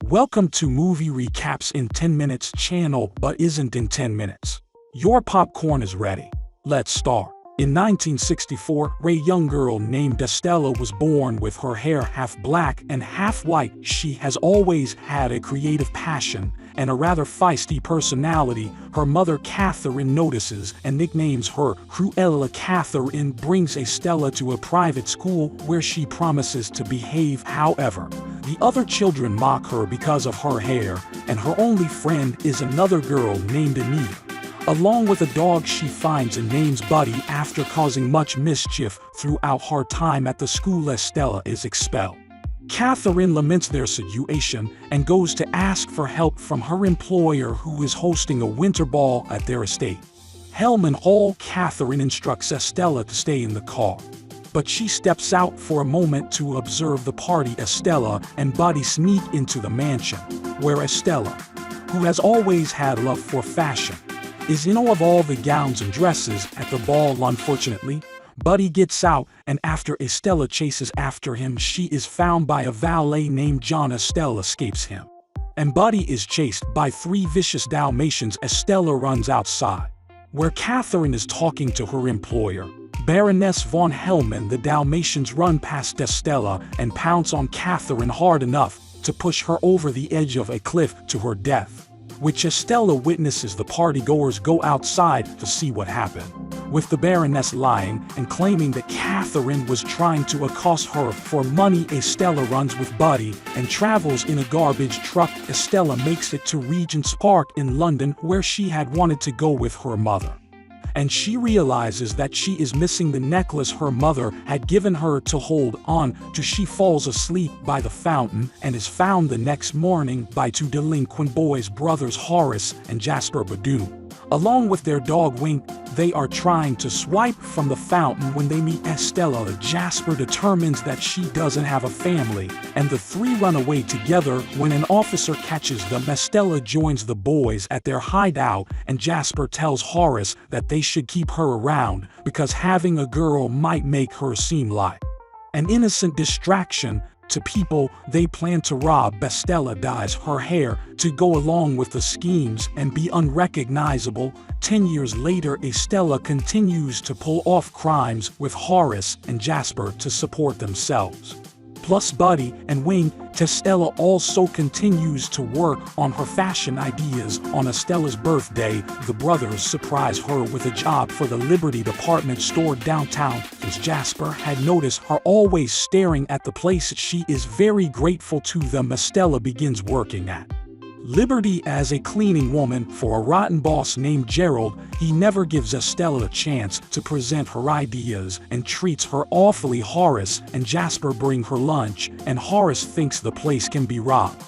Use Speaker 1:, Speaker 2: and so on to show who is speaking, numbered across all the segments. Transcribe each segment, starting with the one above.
Speaker 1: Welcome to Movie Recaps in 10 Minutes channel, but isn't in 10 minutes. Your popcorn is ready. Let's start. In 1964, a young girl named Estella was born with her hair half black and half white. She has always had a creative passion and a rather feisty personality. Her mother, Catherine, notices and nicknames her Cruella. Catherine brings Estella to a private school where she promises to behave. However, the other children mock her because of her hair, and her only friend is another girl named Anita, along with a dog she finds and names Buddy. After causing much mischief throughout her time at the school, Estella is expelled. Catherine laments their situation and goes to ask for help from her employer, who is hosting a winter ball at their estate. Hellman Hall. Catherine instructs Estella to stay in the car, but she steps out for a moment to observe the party. Estella and Buddy sneak into the mansion, where Estella, who has always had love for fashion, is in awe of all the gowns and dresses at the ball. Unfortunately, Buddy gets out, and after Estella chases after him, she is found by a valet named John. Estella escapes him, and Buddy is chased by 3 vicious Dalmatians. Estella runs outside, where Catherine is talking to her employer, Baroness von Hellman. The Dalmatians run past Estella and pounce on Catherine hard enough to push her over the edge of a cliff to her death, which Estella witnesses. The partygoers go outside to see what happened, with the Baroness lying and claiming that Catherine was trying to accost her for money. Estella runs with Buddy and travels in a garbage truck. Estella makes it to Regent's Park in London, where she had wanted to go with her mother, and she realizes that she is missing the necklace her mother had given her to hold on to. She falls asleep by the fountain and is found the next morning by 2 delinquent boys, brothers Horace and Jasper Badoon, along with their dog Wink. They are trying to swipe from the fountain when they meet Estella. Jasper determines that she doesn't have a family, and the 3 run away together. When an officer catches them, Estella joins the boys at their hideout, and Jasper tells Horace that they should keep her around because having a girl might make her seem like an innocent distraction to people they plan to rob. Estella dyes her hair to go along with the schemes and be unrecognizable. 10 years later, Estella continues to pull off crimes with Horace and Jasper to support themselves, plus Buddy and Wing. Estella also continues to work on her fashion ideas. On Estella's birthday, the brothers surprise her with a job for the Liberty department store downtown. As Jasper had noticed her always staring at the place, she is very grateful to them. Estella begins working at Liberty as a cleaning woman for a rotten boss named Gerald. He never gives Estella a chance to present her ideas and treats her awfully. Horace and Jasper bring her lunch, and Horace thinks the place can be robbed,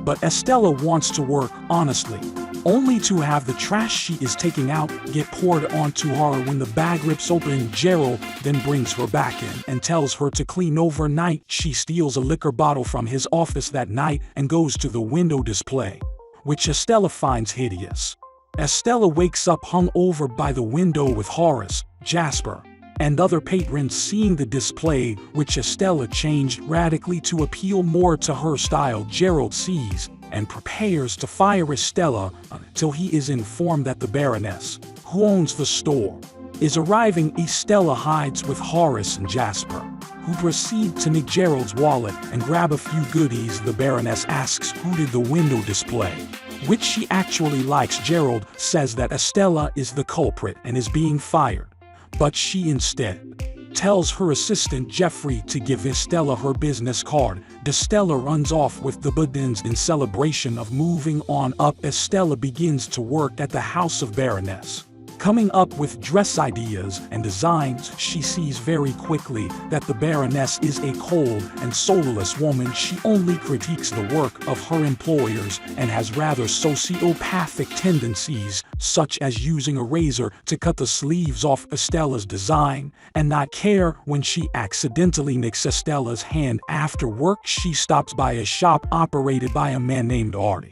Speaker 1: but Estella wants to work honestly, only to have the trash she is taking out get poured onto her. When the bag rips open, Gerald then brings her back in and tells her to clean overnight. She steals a liquor bottle from his office that night and goes to the window display, which Estella finds hideous. Estella wakes up hung over by the window with Horace, Jasper, and other patrons seeing the display, which Estella changed radically to appeal more to her style. Gerald sees and prepares to fire Estella until he is informed that the Baroness, who owns the store, is arriving. Estella hides with Horace and Jasper, who proceed to nick Gerald's wallet and grab a few goodies. The Baroness asks who did the window display, which she actually likes. Gerald says that Estella is the culprit and is being fired, but she instead tells her assistant Jeffrey to give Estella her business card. Estella runs off with the Badins in celebration of moving on up. Estella begins to work at the house of Baroness, coming up with dress ideas and designs. She sees very quickly that the Baroness is a cold and soulless woman. She only critiques the work of her employers and has rather sociopathic tendencies, such as using a razor to cut the sleeves off Estella's design and not care when she accidentally nicks Estella's hand. After work, she stops by a shop operated by a man named Artie,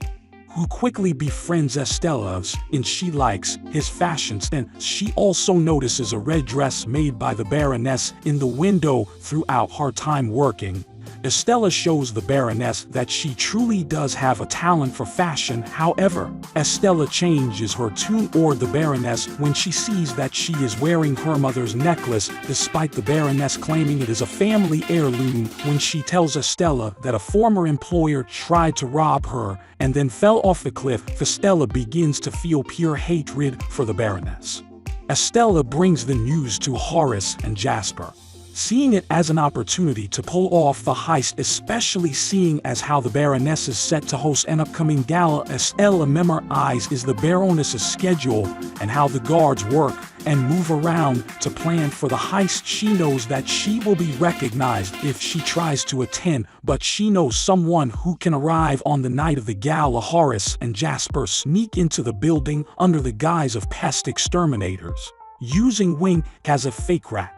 Speaker 1: who quickly befriends Estella's, and she likes his fashion sense. She also notices a red dress made by the Baroness in the window. Throughout her time working, Estella shows the Baroness that she truly does have a talent for fashion. However, Estella changes her tune toward the Baroness when she sees that she is wearing her mother's necklace, despite the Baroness claiming it is a family heirloom. When she tells Estella that a former employer tried to rob her and then fell off the cliff, Estella begins to feel pure hatred for the Baroness. Estella brings the news to Horace and Jasper, seeing it as an opportunity to pull off the heist, especially seeing as how the Baroness is set to host an upcoming gala. Estella memorizes the Baroness's schedule and how the guards work and move around to plan for the heist. She knows that she will be recognized if she tries to attend, but she knows someone who can arrive on the night of the gala. Horace and Jasper sneak into the building under the guise of pest exterminators, using Wink as a fake rat.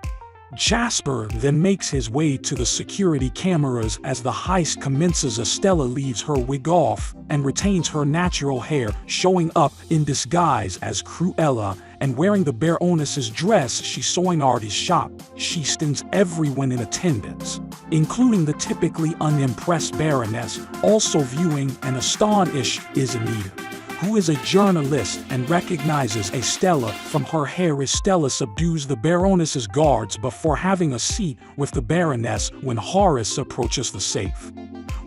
Speaker 1: Jasper then makes his way to the security cameras as the heist commences. Estella leaves her wig off and retains her natural hair, showing up in disguise as Cruella and wearing the Baroness's dress she saw in Artie's shop. She stuns everyone in attendance, including the typically unimpressed Baroness. Also viewing and astonished is Anita, who is a journalist and recognizes Estella from her hair. Estella subdues the Baroness's guards before having a seat with the Baroness when Horace approaches the safe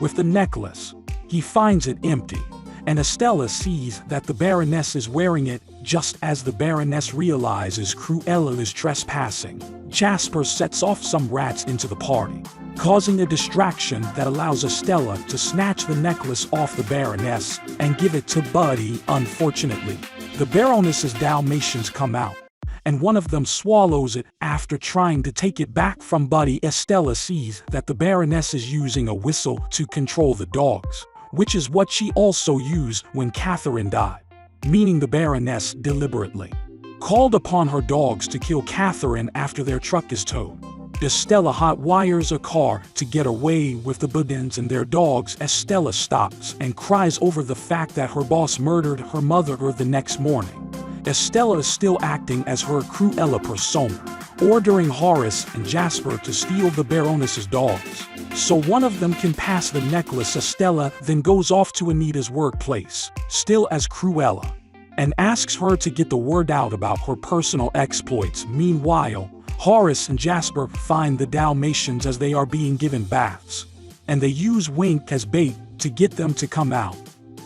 Speaker 1: with the necklace. He finds it empty, and Estella sees that the Baroness is wearing it. Just as the Baroness realizes Cruella is trespassing, Jasper sets off some rats into the party, causing a distraction that allows Estella to snatch the necklace off the Baroness and give it to Buddy. Unfortunately, the Baroness's Dalmatians come out, and one of them swallows it. After trying to take it back from Buddy, Estella sees that the Baroness is using a whistle to control the dogs, which is what she also used when Catherine died, meaning the Baroness deliberately called upon her dogs to kill Catherine after their truck is towed. Estella hotwires a car to get away with the Budens and their dogs. Estella stops and cries over the fact that her boss murdered her mother the next morning. Estella is still acting as her Cruella persona, ordering Horace and Jasper to steal the Baroness's dogs so one of them can pass the necklace. Estella then goes off to Anita's workplace, still as Cruella, and asks her to get the word out about her personal exploits. Meanwhile, Horace and Jasper find the Dalmatians as they are being given baths, and they use Wink as bait to get them to come out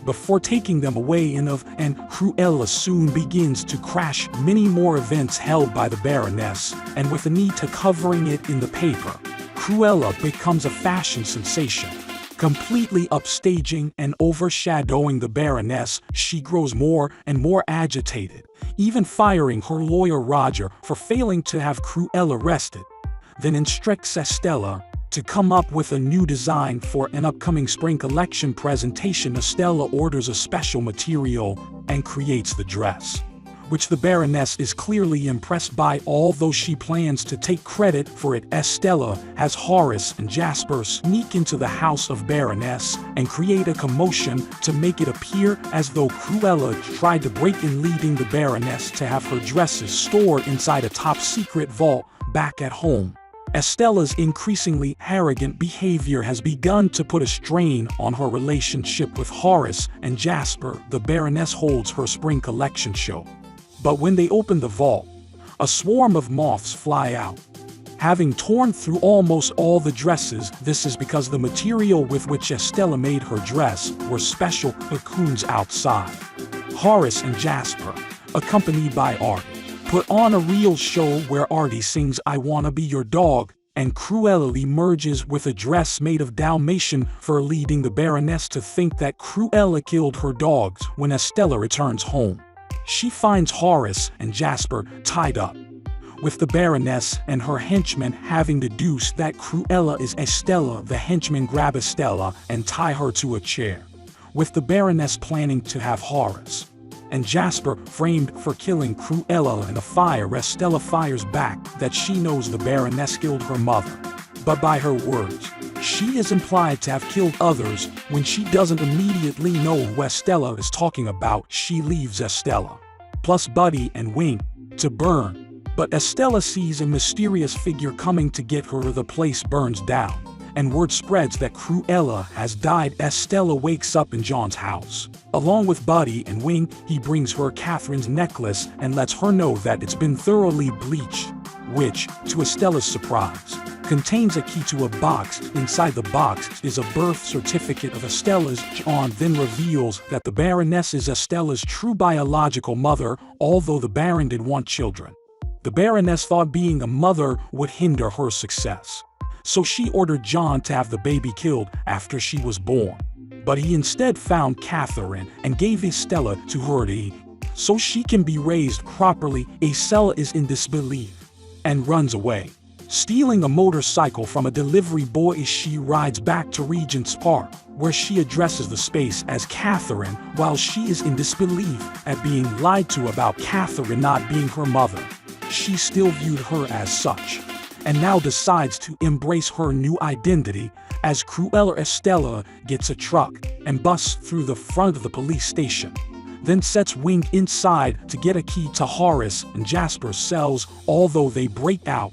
Speaker 1: before taking them away and Cruella soon begins to crash many more events held by the Baroness, and with Anita covering it in the paper, Cruella becomes a fashion sensation, completely upstaging and overshadowing the Baroness. She grows more and more agitated, even firing her lawyer Roger for failing to have Cruella arrested, then instructs Estella to come up with a new design for an upcoming spring collection presentation. Estella orders a special material and creates the dress, which the Baroness is clearly impressed by, although she plans to take credit for it. Estella has Horace and Jasper sneak into the house of Baroness and create a commotion to make it appear as though Cruella tried to break in, leading the Baroness to have her dresses stored inside a top-secret vault back at home. Estella's increasingly arrogant behavior has begun to put a strain on her relationship with Horace and Jasper. The Baroness holds her spring collection show, but when they open the vault, a swarm of moths fly out, having torn through almost all the dresses. This is because the material with which Estella made her dress were special cocoons outside. Horace and Jasper, accompanied by Artie, put on a real show where Artie sings "I Wanna Be Your Dog," and Cruella emerges with a dress made of Dalmatian fur, leading the Baroness to think that Cruella killed her dogs. When Estella returns home, she finds Horace and Jasper tied up, with the Baroness and her henchmen having deduced that Cruella is Estella. The henchmen grab Estella and tie her to a chair, with the Baroness planning to have Horace and Jasper framed for killing Cruella in a fire. Estella fires back that she knows the Baroness killed her mother, but by her words, she is implied to have killed others. When she doesn't immediately know who Estella is talking about, she leaves Estella, plus Buddy and Wink, to burn. But Estella sees a mysterious figure coming to get her. The place burns down, and word spreads that Cruella has died. Estella wakes up in John's house. Along with Buddy and Wing, he brings her Catherine's necklace and lets her know that it's been thoroughly bleached, which, to Estella's surprise, contains a key to a box. Inside the box is a birth certificate of Estella's. John then reveals that the Baroness is Estella's true biological mother, although the Baron didn't want children. The Baroness thought being a mother would hinder her success, so she ordered John to have the baby killed after she was born. But he instead found Catherine and gave Estella to her to eat, so she can be raised properly. Estella is in disbelief and runs away. Stealing a motorcycle from a delivery boy, she rides back to Regent's Park, where she addresses the space as Catherine while she is in disbelief at being lied to about Catherine not being her mother. She still viewed her as such, and now decides to embrace her new identity as Cruella. Estella gets a truck and busts through the front of the police station, then sets Wing inside to get a key to Horace and Jasper's cells. Although they break out,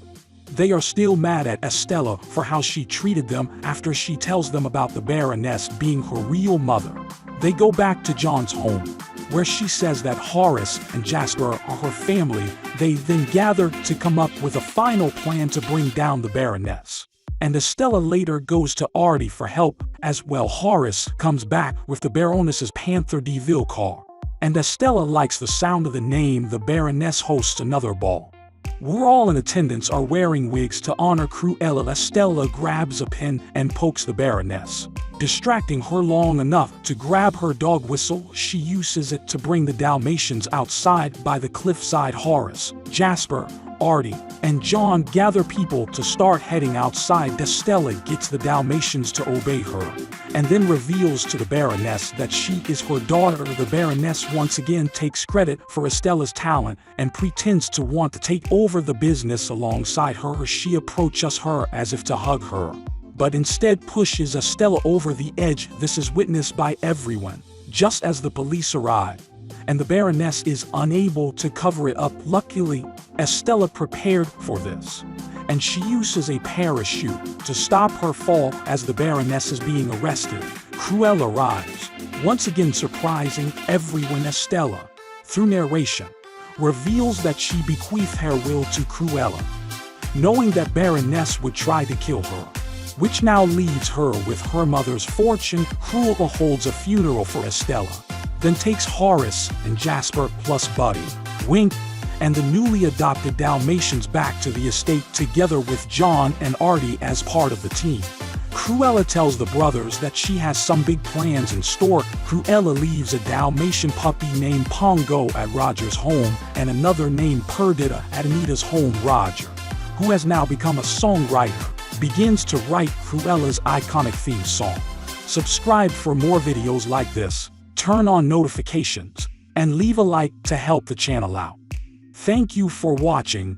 Speaker 1: they are still mad at Estella for how she treated them after she tells them about the Baroness being her real mother. They go back to John's home, where she says that Horace and Jasper are her family. They then gather to come up with a final plan to bring down the Baroness. And Estella later goes to Artie for help as well. Horace comes back with the Baroness's Panther DeVille car, and Estella likes the sound of the name. The Baroness hosts another ball. We're all in attendance are wearing wigs to honor Cruella. Estella grabs a pen and pokes the Baroness, distracting her long enough to grab her dog whistle. She uses it to bring the Dalmatians outside by the cliffside. Horace, Jasper, Artie, and John gather people to start heading outside. Estella gets the Dalmatians to obey her, and then reveals to the Baroness that she is her daughter. The Baroness once again takes credit for Estella's talent and pretends to want to take over the business alongside her. She approaches her as if to hug her, but instead pushes Estella over the edge. This is witnessed by everyone, just as the police arrive, and the Baroness is unable to cover it up. Luckily, Estella prepared for this, and she uses a parachute to stop her fall as the Baroness is being arrested. Cruella arrives, once again surprising everyone. Estella, through narration, reveals that she bequeathed her will to Cruella, knowing that Baroness would try to kill her, which now leaves her with her mother's fortune. Cruella holds a funeral for Estella, then takes Horace and Jasper plus Buddy, Wing, and the newly adopted Dalmatians back to the estate together with John and Artie as part of the team. Cruella tells the brothers that she has some big plans in store. Cruella leaves a Dalmatian puppy named Pongo at Roger's home and another named Perdita at Anita's home. Roger, who has now become a songwriter, begins to write Cruella's iconic theme song. Subscribe for more videos like this, turn on notifications, and leave a like to help the channel out. Thank you for watching.